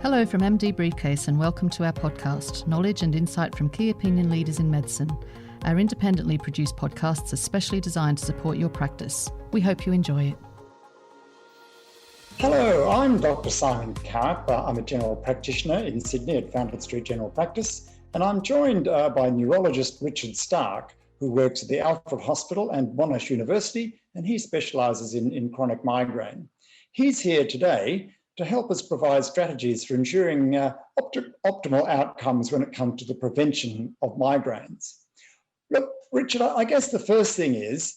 Hello from MD Briefcase and welcome to our podcast, Knowledge and Insight from Key Opinion Leaders in Medicine. Our independently produced podcasts are specially designed to support your practice. We hope you enjoy it. Hello, I'm Dr. Simon Karp. I'm a general practitioner in Sydney at Fountain Street General Practice, and I'm joined by neurologist Richard Stark, who works at the Alfred Hospital and Monash University, and he specialises in chronic migraine. He's here today to help us provide strategies for ensuring optimal outcomes when it comes to the prevention of migraines. Look, Richard, I guess the first thing is,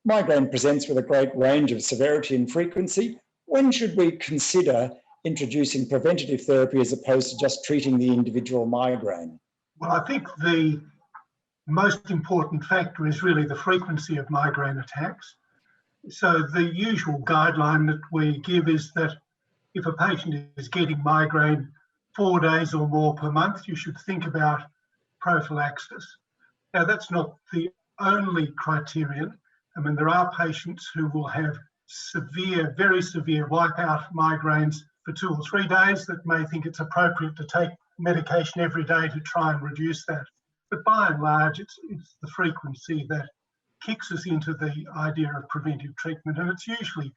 migraine presents with a great range of severity and frequency. When should we consider introducing preventative therapy as opposed to just treating the individual migraine? Well, I think the most important factor is really the frequency of migraine attacks. So the usual guideline that we give is that if a patient is getting migraine 4 days or more per month, you should think about prophylaxis. Now, that's not the only criterion. I mean, there are patients who will have severe, very severe wipeout migraines for 2 or 3 days that may think it's appropriate to take medication every day to try and reduce that. But by and large, it's the frequency that kicks us into the idea of preventive treatment, and it's usually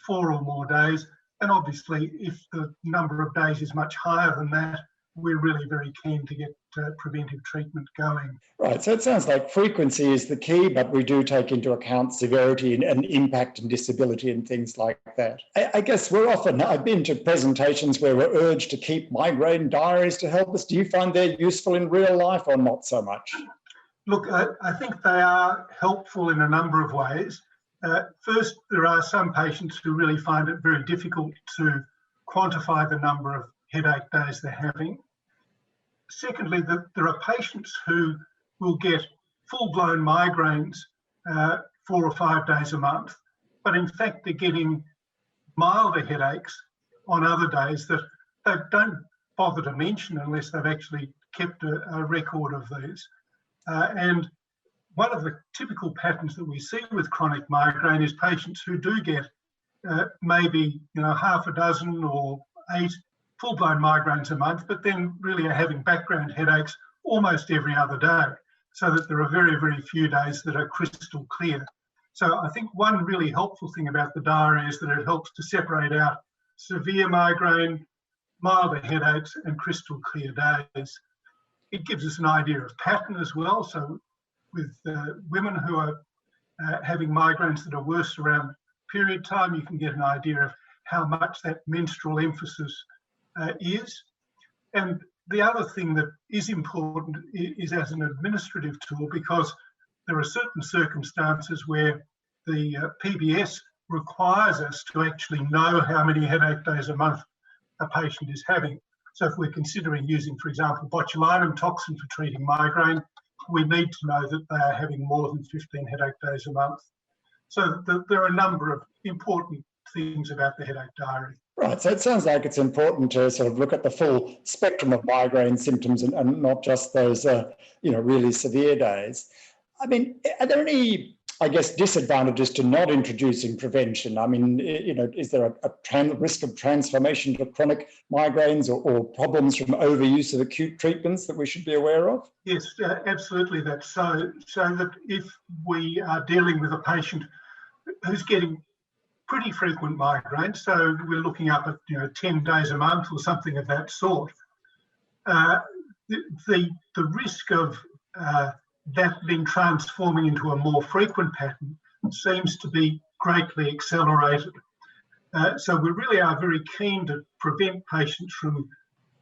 4 or more days. And obviously, if the number of days is much higher than that, we're really very keen to get preventive treatment going. Right, so it sounds like frequency is the key, but we do take into account severity and impact and disability and things like that. I guess I've been to presentations where we're urged to keep migraine diaries to help us. Do you find they're useful in real life or not so much? Look, I think they are helpful in a number of ways. First, there are some patients who really find it very difficult to quantify the number of headache days they're having. Secondly, there are patients who will get full-blown migraines 4 or 5 days a month, but in fact they're getting milder headaches on other days that they don't bother to mention unless they've actually kept a record of these. And one of the typical patterns that we see with chronic migraine is patients who do get maybe half a dozen or 8 full-blown migraines a month, but then really are having background headaches almost every other day, so that there are very, very few days that are crystal clear. So I think one really helpful thing about the diary is that it helps to separate out severe migraine, milder headaches, and crystal clear days. It gives us an idea of pattern as well. So with women who are having migraines that are worse around period time, you can get an idea of how much that menstrual emphasis is. And the other thing that is important is as an administrative tool, because there are certain circumstances where the PBS requires us to actually know how many headache days a month a patient is having. So if we're considering using, for example, botulinum toxin for treating migraine, we need to know that they are having more than 15 headache days a month. So there are a number of important things about the headache diary. Right, so it sounds like it's important to sort of look at the full spectrum of migraine symptoms and not just those, really severe days. I mean, are there any, disadvantages to not introducing prevention? I mean, is there a risk of transformation to chronic migraines or problems from overuse of acute treatments that we should be aware of? Yes, absolutely. That's so that if we are dealing with a patient who's getting pretty frequent migraines, so we're looking up at 10 days a month or something of that sort, the risk of that then transforming into a more frequent pattern seems to be greatly accelerated. So we really are very keen to prevent patients from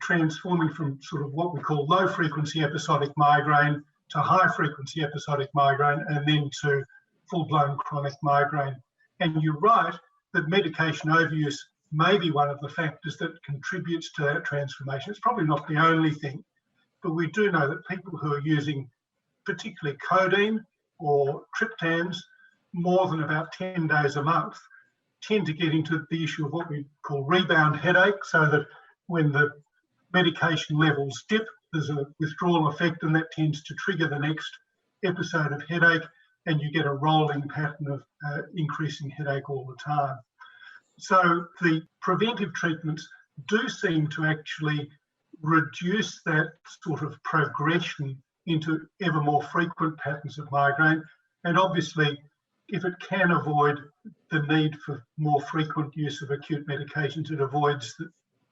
transforming from sort of what we call low frequency episodic migraine to high frequency episodic migraine and then to full-blown chronic migraine. And you're right that medication overuse may be one of the factors that contributes to that transformation. It's probably not the only thing, but we do know that people who are using particularly codeine or triptans more than about 10 days a month tend to get into the issue of what we call rebound headache, so that when the medication levels dip, there's a withdrawal effect and that tends to trigger the next episode of headache, and you get a rolling pattern of increasing headache all the time. So the preventive treatments do seem to actually reduce that sort of progression into ever more frequent patterns of migraine. And obviously, if it can avoid the need for more frequent use of acute medications, it avoids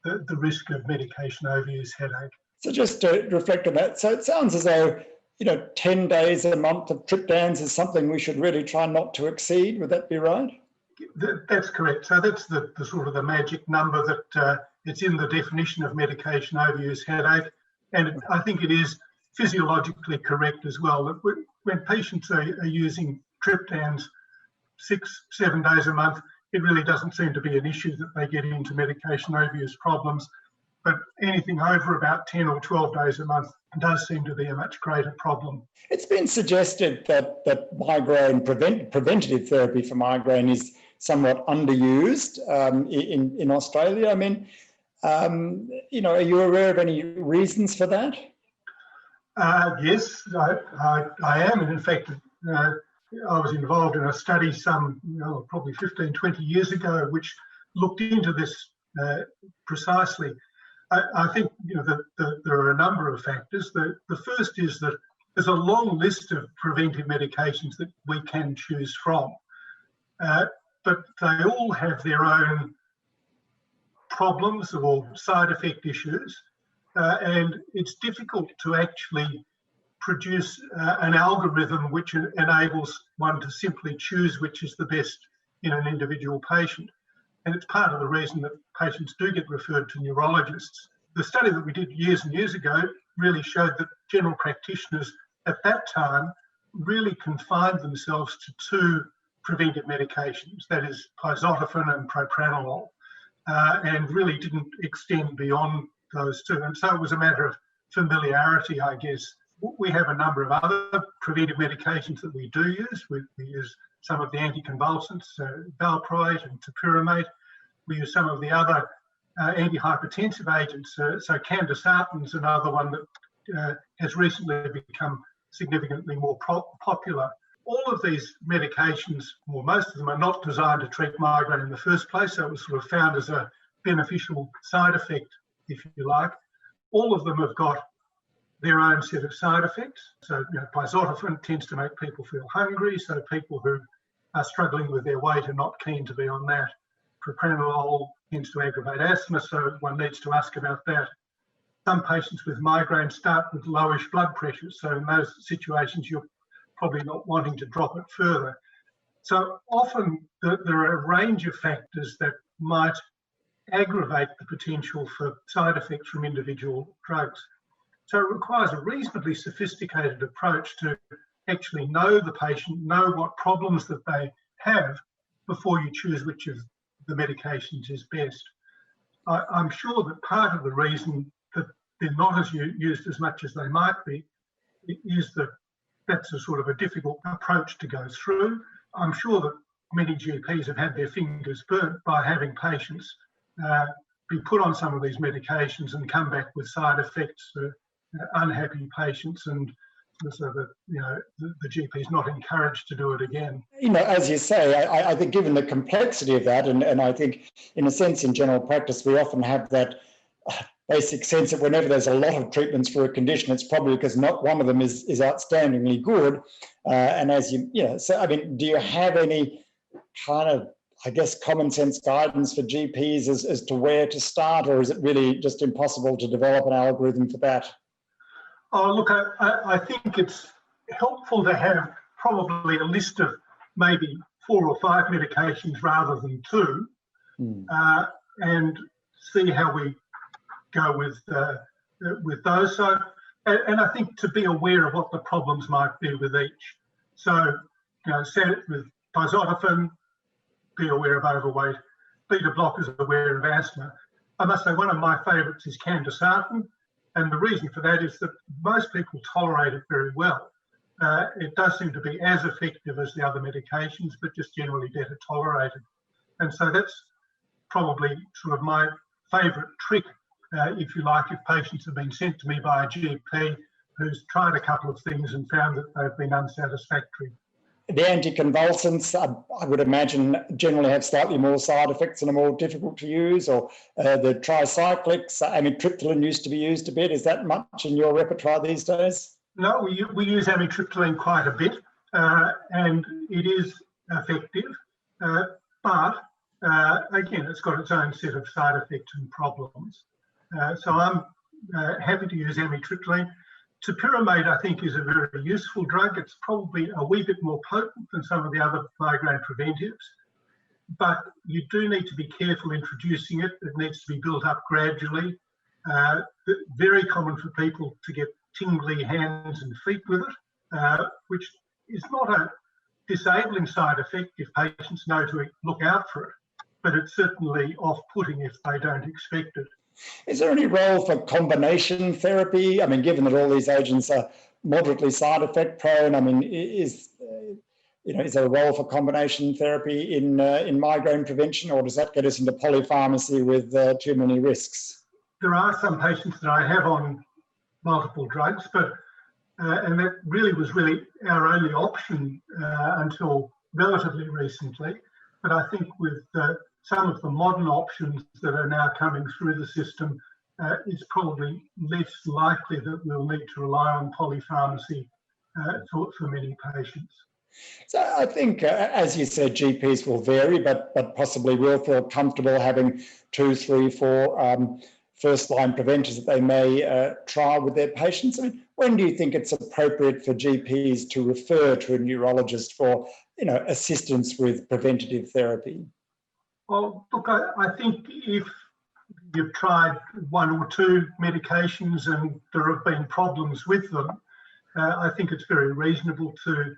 the risk of medication overuse headache. So just to reflect on that, so it sounds as though 10 days a month of triptans is something we should really try not to exceed. Would that be right? That's correct. So that's the sort of the magic number that it's in the definition of medication overuse headache. And I think it is physiologically correct as well, that when patients are using triptans 6-7 days a month, it really doesn't seem to be an issue that they get into medication overuse problems. But anything over about 10 or 12 days a month does seem to be a much greater problem. It's been suggested that migraine preventative therapy for migraine is somewhat underused in Australia. I mean, are you aware of any reasons for that? Yes, I am. And in fact, I was involved in a study probably 15, 20 years ago, which looked into this precisely. I think that there are a number of factors. The first is that there's a long list of preventive medications that we can choose from, but they all have their own problems or side effect issues, and it's difficult to actually produce an algorithm which enables one to simply choose which is the best in an individual patient. And it's part of the reason that patients do get referred to neurologists. The study that we did years and years ago really showed that general practitioners at that time really confined themselves to two preventive medications, that is pizotifen and propranolol, and really didn't extend beyond those two. And so it was a matter of familiarity, I guess. We have a number of other preventive medications that we do use. We use some of the anticonvulsants, valproate and topiramate. We use some of the other antihypertensive agents. So candesartan's another one that has recently become significantly more popular. All of these medications, or most of them, are not designed to treat migraine in the first place. So it was sort of found as a beneficial side effect, if you like. All of them have got their own set of side effects. So, pizotifen tends to make people feel hungry. So people who are struggling with their weight are not keen to be on that. Propranolol tends to aggravate asthma, so one needs to ask about that. Some patients with migraine start with lowish blood pressure. So in those situations, you're probably not wanting to drop it further. So often there are a range of factors that might aggravate the potential for side effects from individual drugs. So it requires a reasonably sophisticated approach to actually know the patient, know what problems that they have before you choose which of the medications is best. I'm sure that part of the reason that they're not as used as much as they might be is that that's a sort of a difficult approach to go through. I'm sure that many GPs have had their fingers burnt by having patients be put on some of these medications and come back with side effects, unhappy patients, and so that the GP is not encouraged to do it again. As you say, I think given the complexity of that, and I think in a sense in general practice we often have that basic sense that whenever there's a lot of treatments for a condition, it's probably because not one of them is outstandingly good. And as so I mean, do you have any kind of, I guess, common sense guidance for GPs as to where to start, or is it really just impossible to develop an algorithm for that? Oh, look, I think it's helpful to have probably a list of maybe 4 or 5 medications rather than 2, and see how we go with those. So, and I think to be aware of what the problems might be with each. So, set with pizotifen, be aware of overweight. Beta blockers, aware of asthma. I must say one of my favourites is candesartan. And the reason for that is that most people tolerate it very well. It does seem to be as effective as the other medications, but just generally better tolerated. And so that's probably sort of my favourite trick, if you like, if patients have been sent to me by a GP who's tried a couple of things and found that they've been unsatisfactory. The anticonvulsants, I would imagine, generally have slightly more side effects and are more difficult to use, or the tricyclics, amitriptyline used to be used a bit. Is that much in your repertoire these days? No, we use amitriptyline quite a bit, and it is effective, but again, it's got its own set of side effects and problems. So I'm happy to use amitriptyline. Topiramate, I think, is a very useful drug. It's probably a wee bit more potent than some of the other migraine preventives, but you do need to be careful introducing it. It needs to be built up gradually. Very common for people to get tingly hands and feet with it, which is not a disabling side effect if patients know to look out for it, but it's certainly off-putting if they don't expect it. Is there any role for combination therapy? I mean, given that all these agents are moderately side effect prone, I mean, is there a role for combination therapy in migraine prevention, or does that get us into polypharmacy with too many risks? There are some patients that I have on multiple drugs, but and that was our only option until relatively recently. But I think with some of the modern options that are now coming through the system, it's probably less likely that we'll need to rely on polypharmacy for many patients. So I think, as you said, GPs will vary, but possibly will feel comfortable having 2, 3, 4 first-line preventers that they may trial with their patients. I mean, when do you think it's appropriate for GPs to refer to a neurologist for, assistance with preventative therapy? Well, look, I think if you've tried 1 or 2 medications and there have been problems with them, I think it's very reasonable to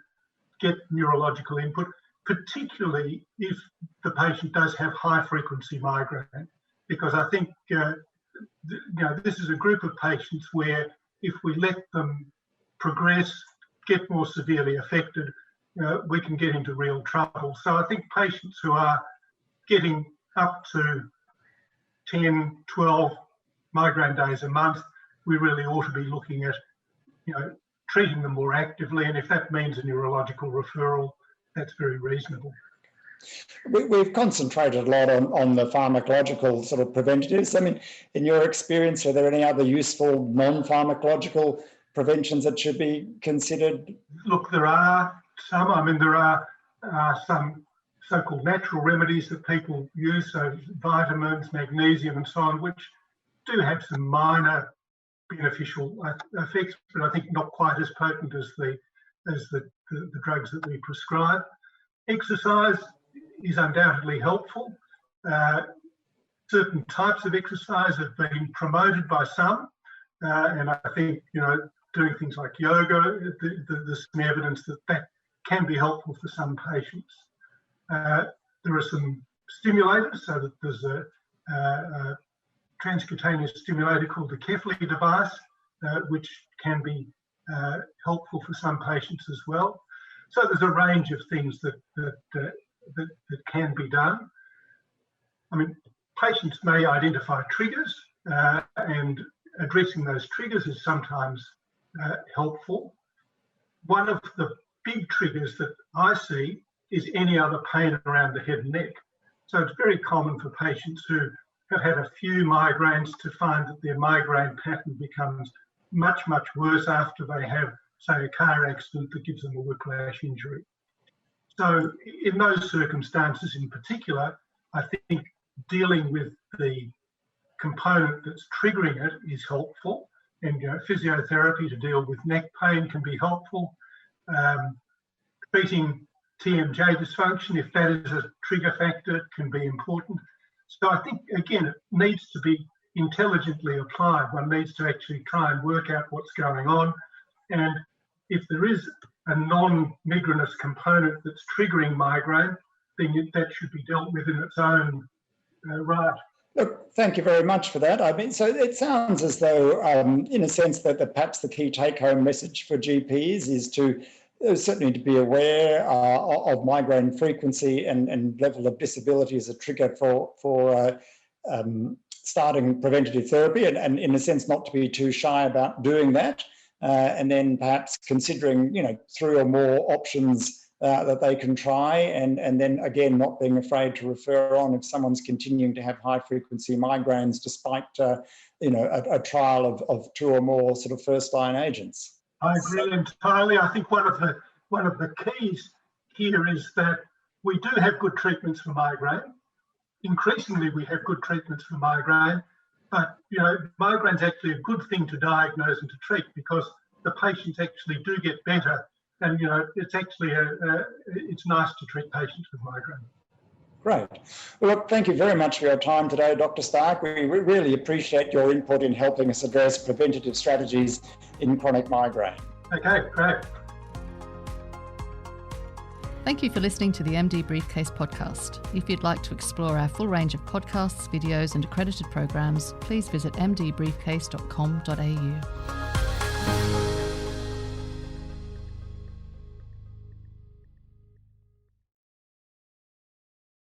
get neurological input, particularly if the patient does have high-frequency migraine, because I think this is a group of patients where if we let them progress, get more severely affected, we can get into real trouble. So I think patients who are getting up to 10, 12 migraine days a month, we really ought to be looking at, treating them more actively. And if that means a neurological referral, that's very reasonable. We've concentrated a lot on the pharmacological sort of preventatives. I mean, in your experience, are there any other useful non-pharmacological preventions that should be considered? Look, there are some. I mean, there are some so-called natural remedies that people use, so vitamins, magnesium and so on, which do have some minor beneficial effects, but I think not quite as potent as the drugs that we prescribe. Exercise is undoubtedly helpful. Certain types of exercise have been promoted by some, and I think doing things like yoga, there's some evidence that can be helpful for some patients. There are some stimulators, so that there's a transcutaneous stimulator called the Kefli device, which can be helpful for some patients as well. So there's a range of things that can be done. I mean, patients may identify triggers, and addressing those triggers is sometimes helpful. One of the big triggers that I see is any other pain around the head and neck. So it's very common for patients who have had a few migraines to find that their migraine pattern becomes much, much worse after they have, say, a car accident that gives them a whiplash injury. So in those circumstances in particular, I think dealing with the component that's triggering it is helpful, and physiotherapy to deal with neck pain can be helpful. Treating TMJ dysfunction, if that is a trigger factor, can be important. So I think, again, it needs to be intelligently applied. One needs to actually try and work out what's going on. And if there is a non-migrainous component that's triggering migraine, then that should be dealt with in its own right. Look, thank you very much for that. I mean, so it sounds as though, in a sense, that perhaps the key take-home message for GPs is to certainly to be aware of migraine frequency and level of disability as a trigger for starting preventative therapy, and in a sense not to be too shy about doing that, and then perhaps considering 3 or more options that they can try, and then again, not being afraid to refer on if someone's continuing to have high frequency migraines despite a trial of 2 or more sort of first line agents. I agree entirely. I think one of the keys here is that we do have good treatments for migraine. Increasingly, we have good treatments for migraine, but migraine's actually a good thing to diagnose and to treat because the patients actually do get better, and it's actually it's nice to treat patients with migraine. Great. Well, look, thank you very much for your time today, Dr. Stark. We really appreciate your input in helping us address preventative strategies in chronic migraine. Okay, great. Thank you for listening to the MD Briefcase podcast. If you'd like to explore our full range of podcasts, videos and accredited programs, please visit mdbriefcase.com.au.